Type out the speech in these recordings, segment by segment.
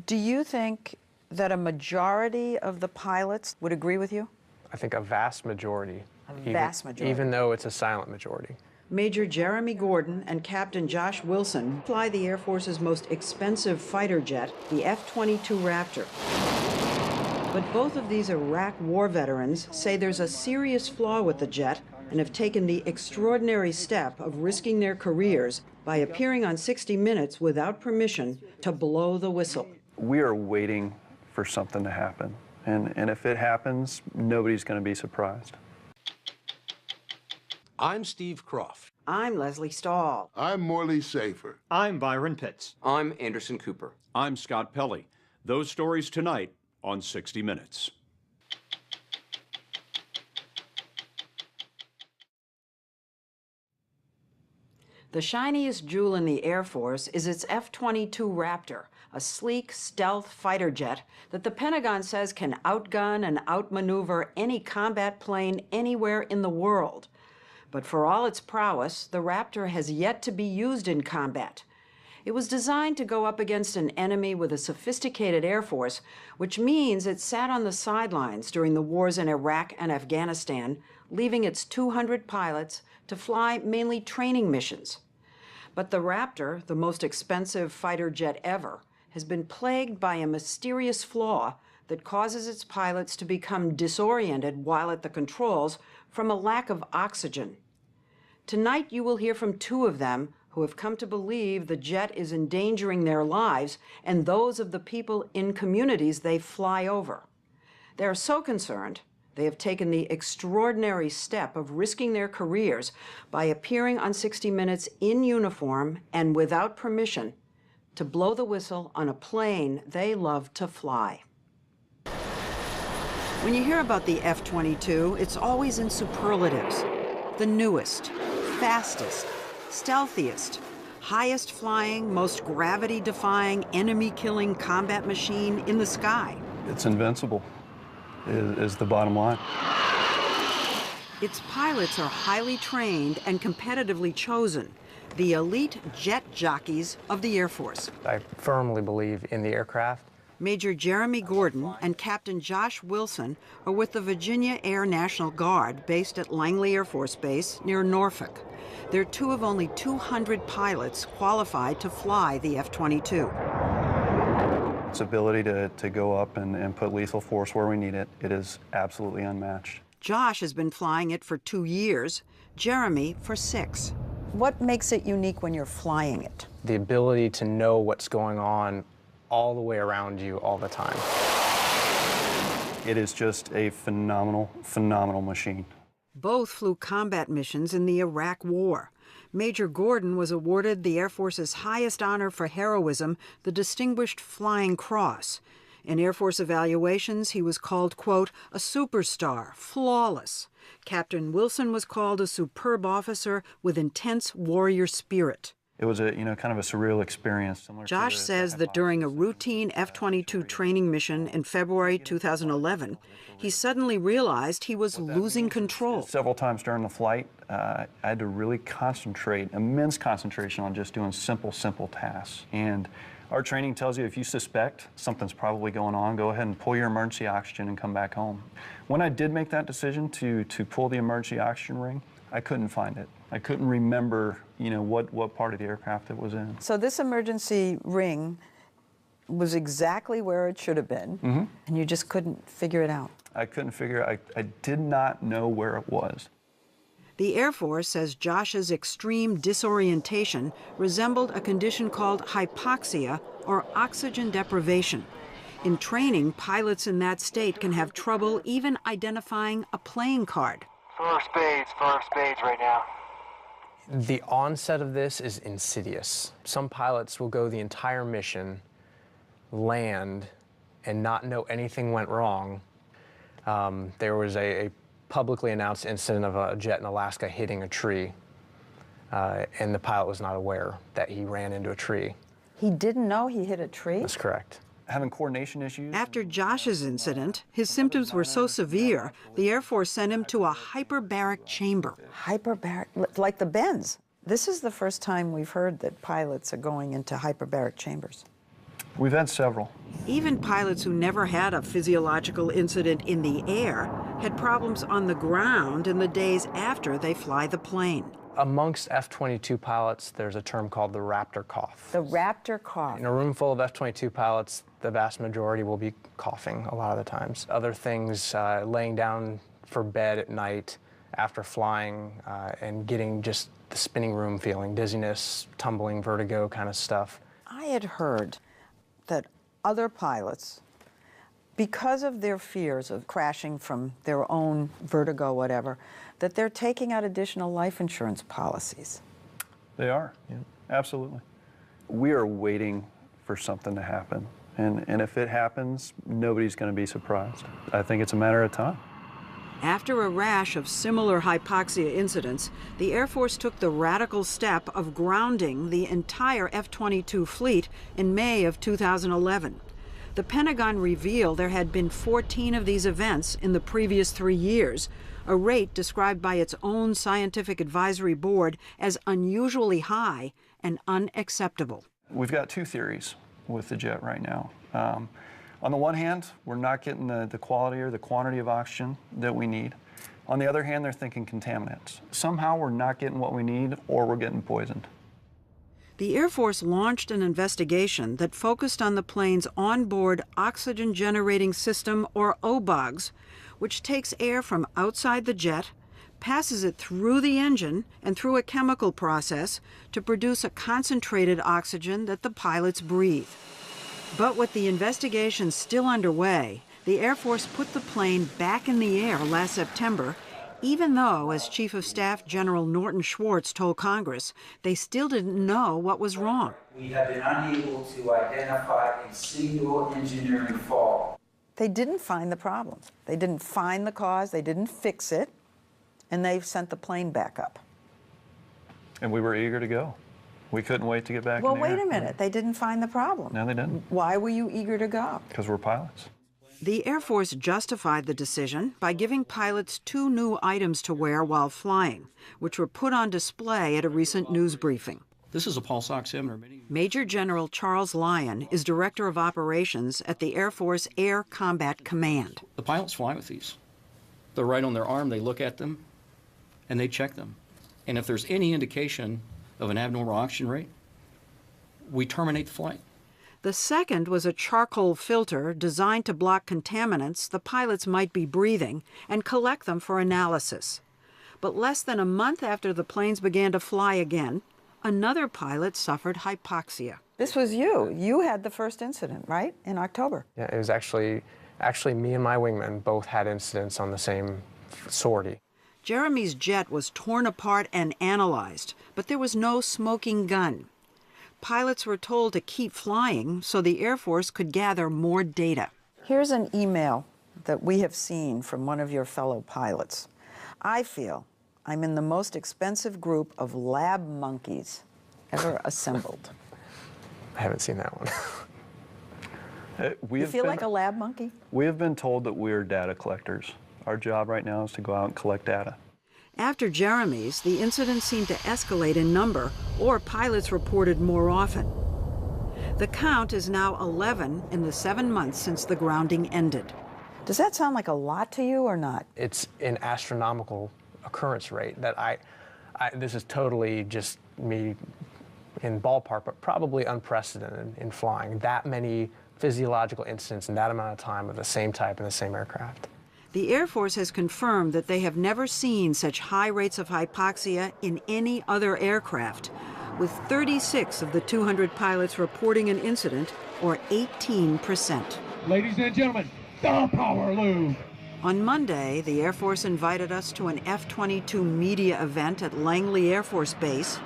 Do you think that a majority of the pilots would agree with you? I think a vast majority. A vast majority. Even though it's a silent majority. Major Jeremy Gordon and Captain Josh Wilson fly the Air Force's most expensive fighter jet, the F-22 Raptor. But both of these Iraq war veterans say there's a serious flaw with the jet and have taken the extraordinary step of risking their careers by appearing on 60 Minutes without permission to blow the whistle. We are waiting for something to happen. And if it happens, nobody's going to be surprised. I'm Steve Croft. I'm Leslie Stahl. I'm Morley Safer. I'm Byron Pitts. I'm Anderson Cooper. I'm Scott Pelley. Those stories tonight on 60 Minutes. The shiniest jewel in the Air Force is its F-22 Raptor, a sleek stealth fighter jet that the Pentagon says can outgun and outmaneuver any combat plane anywhere in the world. But for all its prowess, the Raptor has yet to be used in combat. It was designed to go up against an enemy with a sophisticated Air Force, which means it sat on the sidelines during the wars in Iraq and Afghanistan, leaving its 200 pilots to fly mainly training missions. But the Raptor, the most expensive fighter jet ever, has been plagued by a mysterious flaw that causes its pilots to become disoriented while at the controls from a lack of oxygen. Tonight you will hear from two of them who have come to believe the jet is endangering their lives and those of the people in communities they fly over. They are so concerned, they have taken the extraordinary step of risking their careers by appearing on 60 Minutes in uniform and without permission to blow the whistle on a plane they love to fly. When you hear about the F-22, it's always in superlatives. The newest, fastest, stealthiest, highest flying, most gravity-defying, enemy-killing combat machine in the sky. It's invincible, is the bottom line. Its pilots are highly trained and competitively chosen, the elite jet jockeys of the Air Force. I firmly believe in the aircraft. Major Jeremy Gordon and Captain Josh Wilson are with the Virginia Air National Guard based at Langley Air Force Base near Norfolk. They're two of only 200 pilots qualified to fly the F-22. Its ability to go up and put lethal force where we need it, it is absolutely unmatched. Josh has been flying it for 2 years, Jeremy for 6. What makes it unique when you're flying it? The ability to know what's going on all the way around you all the time. It is just a phenomenal, phenomenal machine. Both flew combat missions in the Iraq War. Major Gordon was awarded the Air Force's highest honor for heroism, the Distinguished Flying Cross. In Air Force evaluations, he was called, quote, a superstar, flawless. Captain Wilson was called a superb officer with intense warrior spirit. It was a, kind of a surreal experience. Josh says that during a routine F-22 training mission in February 2011, he suddenly realized he was losing control. Several times during the flight, I had to really concentrate, immense concentration on just doing simple tasks. And our training tells you if you suspect something's probably going on, go ahead and pull your emergency oxygen and come back home. When I did make that decision to pull the emergency oxygen ring, I couldn't find it. I couldn't remember, what part of the aircraft it was in. So this emergency ring was exactly where it should have been, and you just couldn't figure it out. I couldn't figure it. I did not know where it was. The Air Force says Josh's extreme disorientation resembled a condition called hypoxia, or oxygen deprivation. In training, pilots in that state can have trouble even identifying a playing card. Four spades right now. The onset of this is insidious. Some pilots will go the entire mission, land, and not know anything went wrong. There was a publicly announced incident of a jet in Alaska hitting a tree, and the pilot was not aware that he ran into a tree. He didn't know he hit a tree? That's correct. Having coordination issues. After Josh's incident, his symptoms were so severe, the Air Force sent him to a hyperbaric chamber. Hyperbaric, like the Benz. This is the first time we've heard that pilots are going into hyperbaric chambers. We've had several. Even pilots who never had a physiological incident in the air had problems on the ground in the days after they fly the plane. Amongst F-22 pilots, there's a term called the Raptor cough. The Raptor cough. In a room full of F-22 pilots, the vast majority will be coughing a lot of the times. Other things, laying down for bed at night after flying and getting just the spinning room feeling, dizziness, tumbling, vertigo kind of stuff. I had heard that other pilots, because of their fears of crashing from their own vertigo, whatever, that they're taking out additional life insurance policies. They are, yeah, absolutely. We are waiting for something to happen. And if it happens, nobody's going to be surprised. I think it's a matter of time. After a rash of similar hypoxia incidents, the Air Force took the radical step of grounding the entire F-22 fleet in May of 2011. The Pentagon revealed there had been 14 of these events in the previous 3 years, a rate described by its own scientific advisory board as unusually high and unacceptable. We've got two theories with the jet right now. On the one hand, we're not getting the quality or the quantity of oxygen that we need. On the other hand, they're thinking contaminants. Somehow we're not getting what we need, or we're getting poisoned. The Air Force launched an investigation that focused on the plane's onboard oxygen generating system, or OBOGS, which takes air from outside the jet, passes it through the engine and through a chemical process to produce a concentrated oxygen that the pilots breathe. But with the investigation still underway, the Air Force put the plane back in the air last September, even though, as Chief of Staff General Norton Schwartz told Congress, they still didn't know what was wrong. We have been unable to identify a single engineering fault. They didn't find the problem. They didn't find the cause, they didn't fix it, and they've sent the plane back up. And we were eager to go. We couldn't wait to get back Well, in the air. wait a minute, they didn't find the problem. No, they didn't. Why were you eager to go? Because we're pilots. The Air Force justified the decision by giving pilots 2 new items to wear while flying, which were put on display at a recent news briefing. This is a pulse oximeter. Major General Charles Lyon is Director of Operations at the Air Force Air Combat Command. The pilots fly with these. They're right on their arm. They look at them, and they check them. And if there's any indication of an abnormal oxygen rate, we terminate the flight. The second was a charcoal filter designed to block contaminants the pilots might be breathing and collect them for analysis. But less than a month after the planes began to fly again, another pilot suffered hypoxia. This was you. You had the first incident, right, in October? Yeah, it was actually me and my wingman both had incidents on the same sortie. Jeremy's jet was torn apart and analyzed, but there was no smoking gun. Pilots were told to keep flying so the Air Force could gather more data. Here's an email that we have seen from one of your fellow pilots. I feel I'm in the most expensive group of lab monkeys ever assembled. I haven't seen that one. You feel like a lab monkey? We have been told that we're data collectors. Our job right now is to go out and collect data. After Jeremy's, the incidents seemed to escalate in number, or pilots reported more often. The count is now 11 in the 7 months since the grounding ended. Does that sound like a lot to you or not? It's an astronomical occurrence rate that this is totally just me in ballpark, but probably unprecedented in flying. That many physiological incidents in that amount of time of the same type in the same aircraft. The Air Force has confirmed that they have never seen such high rates of hypoxia in any other aircraft, with 36 of the 200 pilots reporting an incident, or 18%. Ladies and gentlemen, the Power Loop. On Monday, the Air Force invited us to an F-22 media event at Langley Air Force Base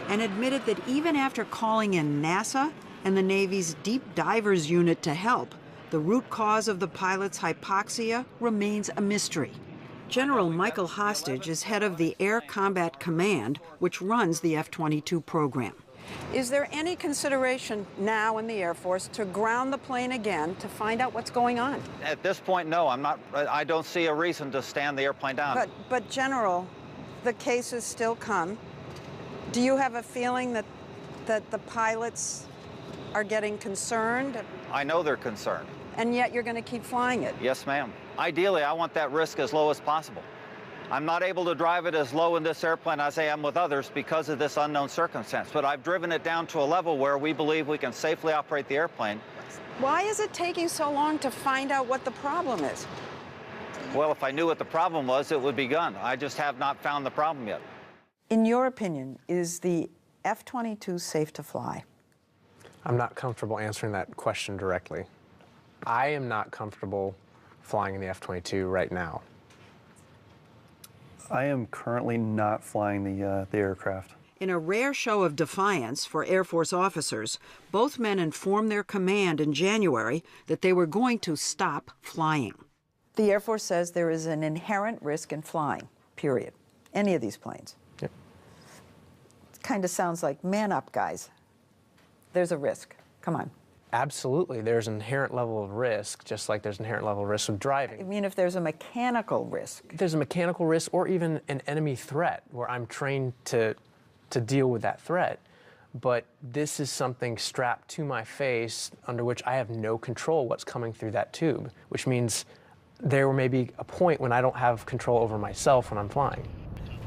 and admitted that even after calling in NASA and the Navy's Deep Divers Unit to help, the root cause of the pilot's hypoxia remains a mystery. General Michael Hostage is head of the Air Combat Command, which runs the F-22 program. Is there any consideration now in the Air Force to ground the plane again to find out what's going on? At this point, no. I don't see a reason to stand the airplane down. But General, the cases still come. Do you have a feeling that the pilots are getting concerned, I know they're concerned. and yet you're going to keep flying it. Yes, ma'am. Ideally, I want that risk as low as possible. I'm not able to drive it as low in this airplane as I am with others because of this unknown circumstance, but I've driven it down to a level where we believe we can safely operate the airplane. Why is it taking so long to find out what the problem is? Well, if I knew what the problem was, it would be gone. I just have not found the problem yet. In your opinion, is the F-22 safe to fly? I'm not comfortable answering that question directly. I am not comfortable flying in the F-22 right now. I am currently not flying the aircraft. In a rare show of defiance for Air Force officers, both men informed their command in January that they were going to stop flying. The Air Force says there is an inherent risk in flying, period. Any of these planes. Yep. It kind of sounds like, man up, guys. There's a risk. Come on. Absolutely, there's an inherent level of risk, just like there's an inherent level of risk with driving. I mean, if there's a mechanical risk. If there's a mechanical risk or even an enemy threat where I'm trained to deal with that threat. But this is something strapped to my face under which I have no control what's coming through that tube, which means there may be a point when I don't have control over myself when I'm flying.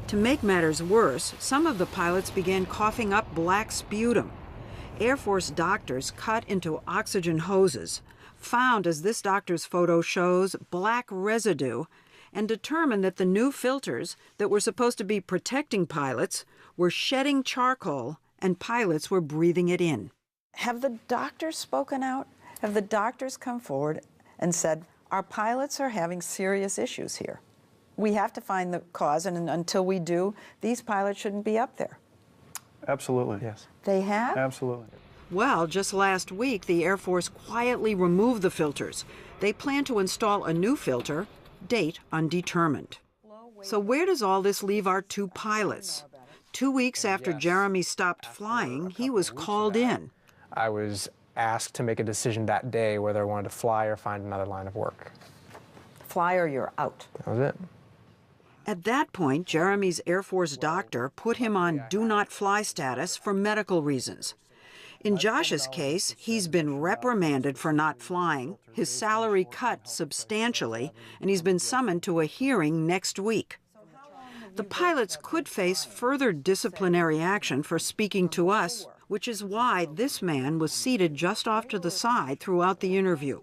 To make matters worse, some of the pilots began coughing up black sputum. Air Force doctors cut into oxygen hoses, found, as this doctor's photo shows, black residue, and determined that the new filters that were supposed to be protecting pilots were shedding charcoal, and pilots were breathing it in. Have the doctors spoken out? Have the doctors come forward and said, our pilots are having serious issues here? We have to find the cause, and until we do, these pilots shouldn't be up there. Absolutely. Yes. They have? Absolutely. Well, just last week, the Air Force quietly removed the filters. They plan to install a new filter, date undetermined. So where does all this leave our two pilots? 2 weeks after Jeremy stopped flying, he was called in. I was asked to make a decision that day whether I wanted to fly or find another line of work. Fly or you're out. That was it. At that point, Jeremy's Air Force doctor put him on do not fly status for medical reasons. In Josh's case, he's been reprimanded for not flying, his salary cut substantially, and he's been summoned to a hearing next week. The pilots could face further disciplinary action for speaking to us, which is why this man was seated just off to the side throughout the interview.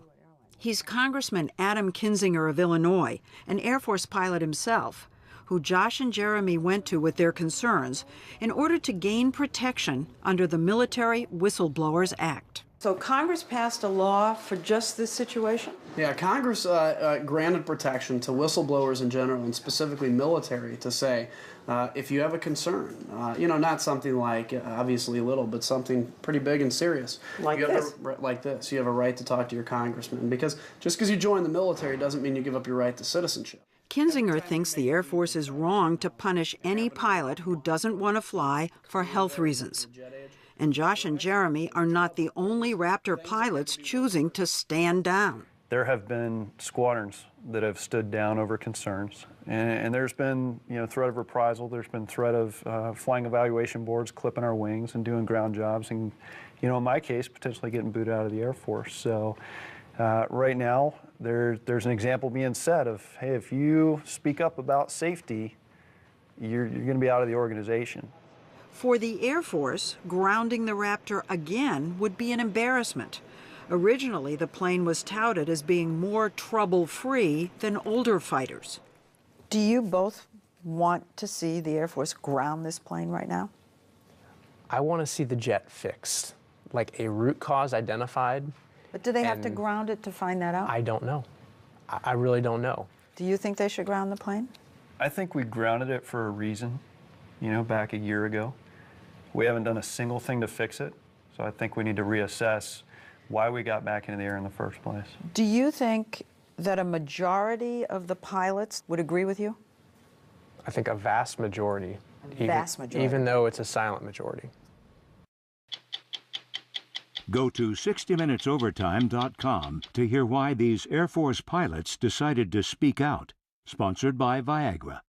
He's Congressman Adam Kinzinger of Illinois, an Air Force pilot himself, who Josh and Jeremy went to with their concerns in order to gain protection under the Military Whistleblowers Act. So Congress passed a law for just this situation? Yeah, Congress granted protection to whistleblowers in general, and specifically military, to say, if you have a concern, not something like, obviously little, but something pretty big and serious. Like this? Like this. You have a right to talk to your congressman, because just because you join the military doesn't mean you give up your right to citizenship. Kinzinger thinks the Air Force is wrong to punish any pilot who doesn't want to fly for health reasons. And Josh and Jeremy are not the only Raptor pilots choosing to stand down. There have been squadrons that have stood down over concerns, and there's been, threat of reprisal. There's been threat of flying evaluation boards clipping our wings and doing ground jobs, and in my case, potentially getting booted out of the Air Force. So right now, there's an example being set of, hey, if you speak up about safety, you're going to be out of the organization. For the Air Force, grounding the Raptor again would be an embarrassment. Originally, the plane was touted as being more trouble-free than older fighters. Do you both want to see the Air Force ground this plane right now? I want to see the jet fixed, like a root cause identified. But do they have to ground it to find that out? I don't know. I really don't know. Do you think they should ground the plane? I think we grounded it for a reason, back a year ago. We haven't done a single thing to fix it, so I think we need to reassess why we got back into the air in the first place. Do you think that a majority of the pilots would agree with you? I think a vast majority. Vast majority. Even though it's a silent majority. Go to 60minutesovertime.com to hear why these Air Force pilots decided to speak out. Sponsored by Viagra.